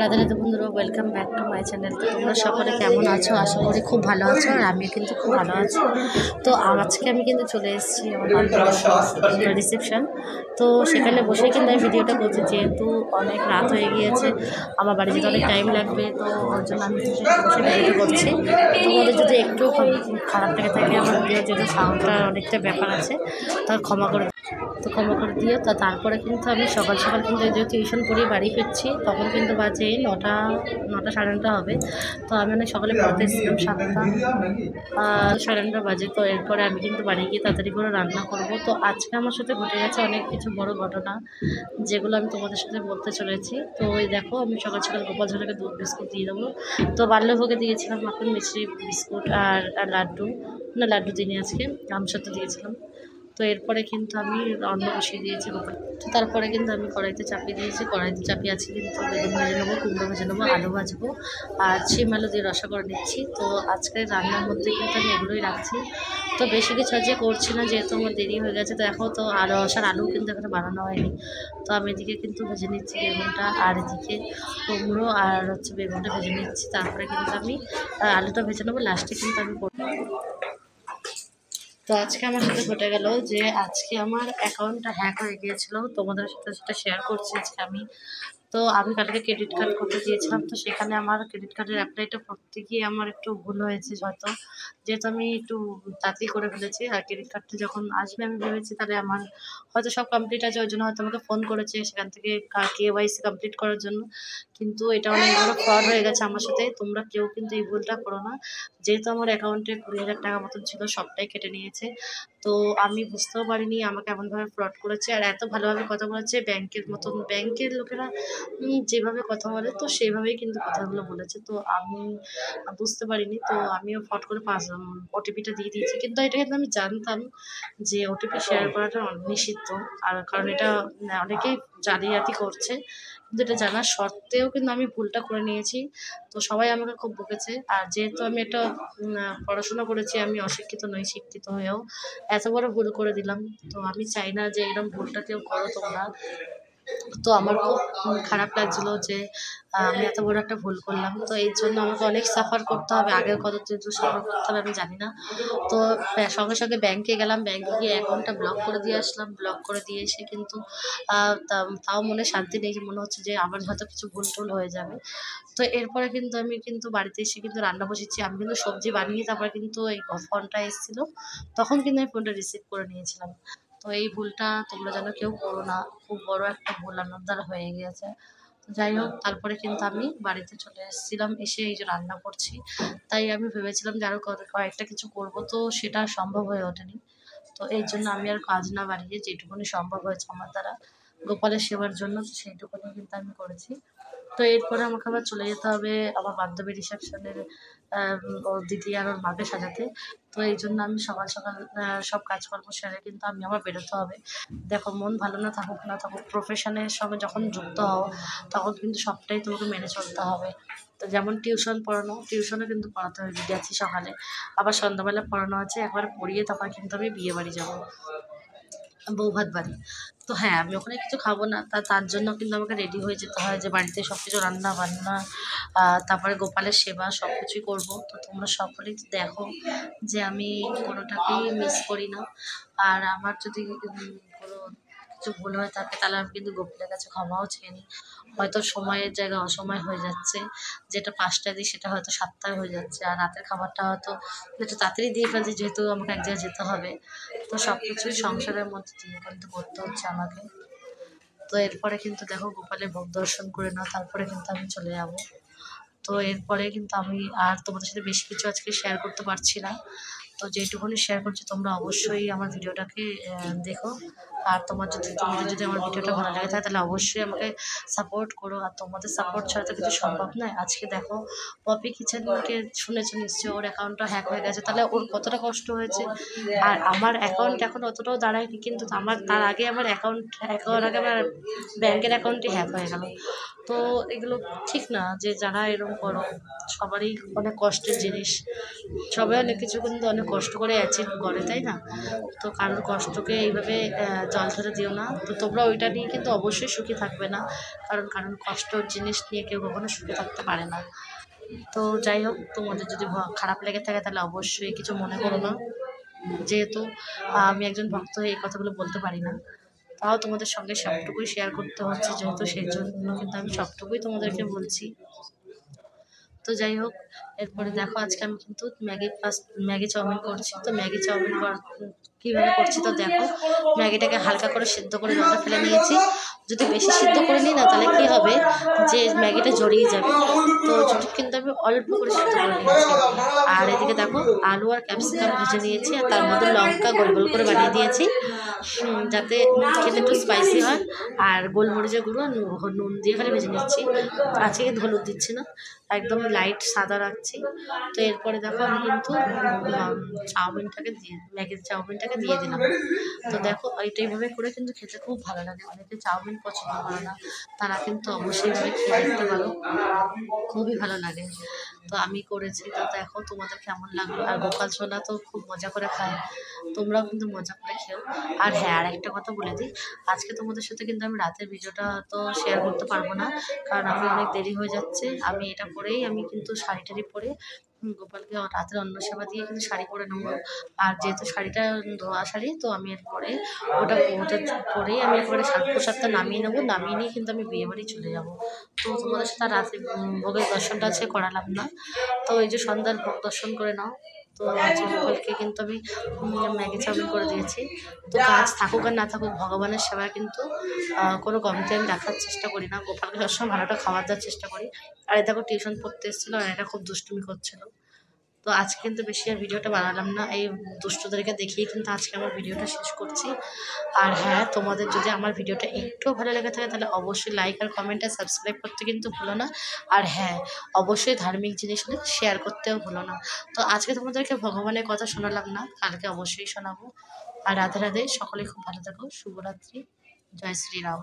রাধে রাধে বন্ধুরা, welcome back to my channel. তো তোমরা সকলে কেমন আছো? আশা করি খুব ভালো আছো, আর আমি কিন্তু খুব ভালো আছি। তো আজকে আমি কিন্তু চলে এসেছি আমার রিসেপশন। তো সেখানে বসে কিন্তু আমি ভিডিওটা করছি, যেহেতু অনেক রাত হয়ে গিয়েছে, আমার বাড়ি যেতে অনেক টাইম লাগবে। তো ওর জন্য আমি বসে ভিডিওটা করছি। তোমাদের যদি একটু খারাপ লেগে থাকে আমার ভিডিও, যেহেতু সাউন্ডটা অনেকটা ব্যাপার আছে, তার ক্ষমা করে দিও। তারপরে কিন্তু আমি সকাল সকাল কিন্তু যে টিউশন পড়িয়ে বাড়ি ফিরছি, তখন কিন্তু বাজে নটা সাড়ে 9টা হবে। তো আমি অনেক সকালে পড়তে এসেছিলাম 7টা সাড়ে 9টা বাজে। তো এরপরে আমি কিন্তু বাড়ি গিয়ে তাড়াতাড়ি করে রান্না করব। তো আজকে আমার সাথে ঘটে গেছে অনেক কিছু বড় ঘটনা, যেগুলো আমি তোমাদের সাথে বলতে চলেছি। তো এই দেখো, আমি সকাল সকাল গোপাল ঝোলাকে দুধ বিস্কুট দিয়ে দেবো। তো বাল্যভোগে দিয়েছিলাম মাখন মিষ্টি বিস্কুট আর লাড্ডু, লাড্ডু দিনে আজকে আমসত্ব দিয়েছিলাম। তো এরপরে কিন্তু আমি অন্ন বসিয়ে দিয়েছি গোপাল। তো তারপরে কিন্তু আমি কড়াইতে চাপিয়ে দিয়েছি, কড়াইতে চাপিয়ে আছি কিন্তু বেগুন ভেজে নেবো, কুমড়ো ভেজে নেবো, আলু ভাজবো আর শিম আলু দিয়ে রসা করে নিচ্ছি। তো আজকের রান্নার মধ্যে কিন্তু আমি এগুলোই রাখছি। তো বেশি কিছু আজকে করছি না, যেহেতু আমার দেরি হয়ে গেছে। তো এখন তো রসার আলু কিন্তু এখানে বানানো হয়নি। তো আমি এদিকে কিন্তু ভেজে নিচ্ছি বেগুনটা, আর এদিকে কুমড়ো আর বেগুনটা ভেজে নিচ্ছি। তারপরে কিন্তু আমি আলুটা ভেজে নেবো, লাস্টে কিন্তু আমি করবো। তো আজকে আমার সাথে ঘটে গেল যে আজকে আমার অ্যাকাউন্টটা হ্যাক হয়ে গিয়েছিল, তোমাদের সাথে সেটা শেয়ার করছি আজকে আমি। তো আমি কালকে ক্রেডিট কার্ড করতে দিয়েছিলাম, তো সেখানে আমার ক্রেডিট কার্ডের অ্যাপ্লাইটা করতে গিয়ে আমার একটু ভুল হয়েছে হয়তো, যেহেতু আমি একটু তাড়াতাড়ি করে ফেলেছি। আর ক্রেডিট কার্ডটা যখন আসবে আমি ভেবেছি তাহলে আমার হয়তো সব কমপ্লিট আছে, ওই জন্য হয়তো আমাকে ফোন করেছে সেখান থেকে KYC কমপ্লিট করার জন্য। কিন্তু এটা অনেক বড় ফ্রড হয়ে গেছে আমার সাথে। তোমরা কেউ কিন্তু এই ভুলটা করো না। যেহেতু আমার অ্যাকাউন্টে 20,000 টাকা মতন ছিল, সবটাই কেটে নিয়েছে। তো আমি বুঝতেও পারিনি আমাকে এমনভাবে ফ্রড করেছে, আর এত ভালোভাবে কথা বলেছে ব্যাংকের মতন। ব্যাংকের লোকেরা যেভাবে কথা বলে, তো সেইভাবেই কিন্তু কথাগুলো বলেছে। তো আমি বুঝতে পারিনি, তো আমিও ফট করে ওটিপিটা দিয়ে দিয়েছি। কিন্তু এটা কিন্তু আমি জানতাম যে ওটিপি শেয়ার করাটা নিষিদ্ধ, আর কারণ এটা অনেকেই জালিয়াতি করছে। কিন্তু এটা জানার সত্ত্বেও কিন্তু আমি ভুলটা করে নিয়েছি। তো সবাই আমাকে খুব বকেছে। আর যেহেতু আমি একটা পড়াশোনা করেছি, আমি অশিক্ষিত নই, শিক্ষিত হয়েও এত বড় ভুল করে দিলাম। তো আমি চাই না যে এরকম ভুলটা কেউ করো তোমরা। তো আমার খুব খারাপ লাগছিলো যে আমি এত বড় একটা ভুল করলাম। তো এই জন্য আমাকে অনেক সাফার করতে হবে, আগের কতদিন সাফার করতে হবে আমি জানি না। তো সঙ্গে সঙ্গে ব্যাংকে গেলাম, ব্যাংকে গিয়ে অ্যাকাউন্টটা ব্লক করে দিয়ে আসলাম। ব্লক করে দিয়ে এসে কিন্তু তাও মনে শান্তি নেই, যে মনে হচ্ছে যে আবার হয়তো কিছু ভুল টুল হয়ে যাবে। তো এরপরে কিন্তু আমি কিন্তু বাড়িতে এসে কিন্তু রান্না বসেছি। আমি কিন্তু সবজি বানিয়ে তারপরে কিন্তু এই ফোনটা এসেছিলো, তখন কিন্তু আমি ফোনটা রিসিভ করে নিয়েছিলাম। তো এই ভুলটা তোমরা যেন কেউ করো না, খুব বড় একটা ভুল আমার দ্বারা হয়ে গিয়েছে। তো যাই হোক, তারপরে কিন্তু আমি বাড়িতে চলে এসেছিলাম, এসে এই যে রান্না করছি। তাই আমি ভেবেছিলাম যে আরও কয়েকটা কিছু করব, তো সেটা সম্ভব হয়ে ওঠেনি। তো এই জন্য আমি আর কাজ না বাড়িয়ে যেটুকুনি সম্ভব হয়েছে আমার দ্বারা গোপালের সেবার জন্য, তো সেইটুকুনি কিন্তু আমি করেছি। তো এরপরে আমাকে আবার চলে যেতে হবে আমার বান্ধবীর রিসেপশনের, ওর দিদি আর ওর মাকে সাজাতে। তো এই জন্য আমি সকাল সকাল সব কাজকর্ম সেরে কিন্তু আমি আবার বেরোতে হবে। দেখো, মন ভালো না থাকুক, প্রফেশনের সঙ্গে যখন যুক্ত হও তখন কিন্তু সবটাই তোমাকে মেনে চলতে হবে। তো যেমন টিউশন পড়ানো, টিউশনও কিন্তু পড়াতে হবে, গেছি সকালে, আবার সন্ধ্যাবেলা পড়ানো আছে। একবার পড়িয়ে তারপর কিন্তু আমি বিয়ে বাড়ি যাবো, বৌভাত বাড়ি। তো হ্যাঁ, আমি ওখানে কিছু খাবো না, তার জন্য কিন্তু আমাকে রেডি হয়ে যেতে হয়, যে বাড়িতে সব কিছু রান্না বান্না, তারপরে গোপালের সেবা সব কিছুই করবো। তো তোমরা সকলেই তো দেখো যে আমি কোনোটাকেই মিস করি না। আর আমার যদি কোনো কিছু ভুল হয়ে থাকে তাহলে আমি কিন্তু গোপালের কাছে ক্ষমাও চেয়ে নিই। হয়তো সময়ের জায়গায় অসময় হয়ে যাচ্ছে, যেটা 5টায় দিই সেটা হয়তো 7টায় হয়ে যাচ্ছে, আর রাতের খাবারটা হয়তো একটু তাড়াতাড়ি দিয়ে ফেলছি, যেহেতু আমাকে এক জায়গায় যেতে হবে। তো সব কিছুই সংসারের মধ্যে দিয়ে কিন্তু করতে হচ্ছে আমাকে। তো এরপরে কিন্তু দেখো, গোপালের ভোগ দর্শন করে নাও, তারপরে কিন্তু আমি চলে যাব। তো এরপরে কিন্তু আমি আর তোমাদের সাথে বেশি কিছু আজকে শেয়ার করতে পারছি না। তো যেটুকুনি শেয়ার করছি তোমরা অবশ্যই আমার ভিডিওটাকে দেখো। আর তোমাদের যদি আমার ভিডিওটা ভালো লাগে থাকে তাহলে অবশ্যই আমাকে সাপোর্ট করো। আর তোমাদের সাপোর্ট ছাড়া তো কিছু সম্ভব নয়। আজকে দেখো, পপি কিচেনকে শুনেছো নিশ্চয়ই, ওর অ্যাকাউন্টটা হ্যাক হয়ে গেছে, তাহলে ওর কতটা কষ্ট হয়েছে। আর আমার অ্যাকাউন্ট এখন অতটাও দাঁড়ায়নি, কিন্তু তার আগে আমার অ্যাকাউন্ট হ্যাক হওয়ার আগে আমার ব্যাংকের অ্যাকাউন্টই হ্যাক হয়ে গেল। তো এগুলো ঠিক না, যে যারা এরকম করো, সবারই অনেক কষ্টের জিনিস। সবাই অনেক কিছু কিন্তু অনেক কষ্ট করে অ্যাচিভ করে, তাই না? তো কারোর কষ্টকে এইভাবে জল ঢেলে দিও না। তো তোমরা ওইটা নিয়ে কিন্তু অবশ্যই সুখী থাকবে না, কারণ কষ্টর জিনিস নিয়ে কেউ কখনো সুখী থাকতে পারে না। তো যাই হোক, তোমাদের যদি খারাপ লেগে থাকে তাহলে অবশ্যই কিছু মনে করো না, যেহেতু আমি একজন ভক্ত হয়ে এই কথাগুলো বলতে পারি না। তাও তোমাদের সঙ্গে সবটুকুই শেয়ার করতে হচ্ছে, যেহেতু সেই জন্য কিন্তু আমি সবটুকুই তোমাদেরকে বলছি। তো যাই হোক, এরপরে দেখো আজকে আমি কিন্তু ম্যাগি চাউমিন করছি। তো ম্যাগি চাউমিন কীভাবে করছি তো দেখো, ম্যাগিটাকে হালকা করে সিদ্ধ করে জলটা ফেলে নিয়েছি। যদি বেশি সিদ্ধ করে নিই না তাহলে কী হবে, যে ম্যাগিটা জড়িয়ে যাবে। তো কিন্তু আমি অল্প করে সিদ্ধ করে নিয়েছি। আর এদিকে দেখো আলু আর ক্যাপসিকাম ভেজে নিয়েছি, আর তার মধ্যে লঙ্কা গোল গোল করে বানিয়ে দিয়েছি, যাতে খেতে একটু স্পাইসি হয়। আর গোলমরিচের গুঁড়ো নুন দিয়ে খালি ভেজে নিচ্ছি, আজকে কিন্তু হলুদ দিচ্ছি না, একদম লাইট সাদা রাখছি। তো এরপরে দেখো আমি কিন্তু ম্যাগির চাউমিনটাকে দিয়ে দিলাম। তো দেখো এইভাবে করে কিন্তু খেতে খুব ভালো লাগে। অনেকে চাউমিন পছন্দ করে না, তারা কিন্তু অবশ্যই ভাবে খেয়ে দেখতে পারো, খুবই ভালো লাগে। তো আমি করেছি, তো দেখো তোমাদের কেমন লাগলো। আর গোপাল সোনা তো খুব মজা করে খায়, তোমরাও কিন্তু মজা করে খেও। আর হ্যাঁ, আর একটা কথা বলে দিই, আজকে তোমাদের সাথে কিন্তু আমি রাতের ভিডিওটা তো শেয়ার করতে পারবো না, কারণ আমি অনেক দেরি হয়ে যাচ্ছে। আমি এটা পরেই আমি কিন্তু শাড়ি টাড়ি পরে গোপালকে রাতের অন্ন সেবা দিয়ে কিন্তু শাড়ি পরে নেবো। আর যেহেতু শাড়িটা ধোয়া শাড়ি, তো আমি এরপরে ওটা পরেই আমি একেবারে সাজ পোশাকটা নামিয়ে নেবো, নামিয়ে নিয়ে কিন্তু আমি বিয়ে বাড়ি চলে যাবো। তো তোমাদের সাথে রাতে ভোগের দর্শনটা আজকে করালাম না। তো এই যে সন্ধ্যার ভোগ দর্শন করে নাও। তো আজকে গোপালকে কিন্তু আমি ম্যাগি চাউমিন করে দিয়েছি। তো কাজ থাকুক আর না থাকুক, ভগবানের সেবায় কিন্তু কোনো কমতি আমি রাখার চেষ্টা করি না। গোপালকে সবসময় ভালোটা খাবার দেওয়ার চেষ্টা করি। আর এটা দেখো টিউশন পড়তে এসেছিলো, আর এটা খুব দুষ্টুমি করছিল। তো আজকে কিন্তু বেশি আর ভিডিওটা বানালাম না, এই দুষ্টদেরকে দেখিয়ে কিন্তু আজকে আমার ভিডিওটা শেষ করছি। আর হ্যাঁ, তোমাদের যদি আমার ভিডিওটা একটুও ভালো লেগে থাকে তাহলে অবশ্যই লাইক আর কমেন্ট আর সাবস্ক্রাইব করতে কিন্তু ভুলো না। আর হ্যাঁ, অবশ্যই ধার্মিক জিনিস হলে শেয়ার করতেও ভুলো না। তো আজকে তোমাদেরকে ভগবানের কথা শোনালাম না, কালকে অবশ্যই শোনাবো। আর রাধে রাধে, সকলে খুব ভালো থাকো, শুভরাত্রি, জয় শ্রীরাম।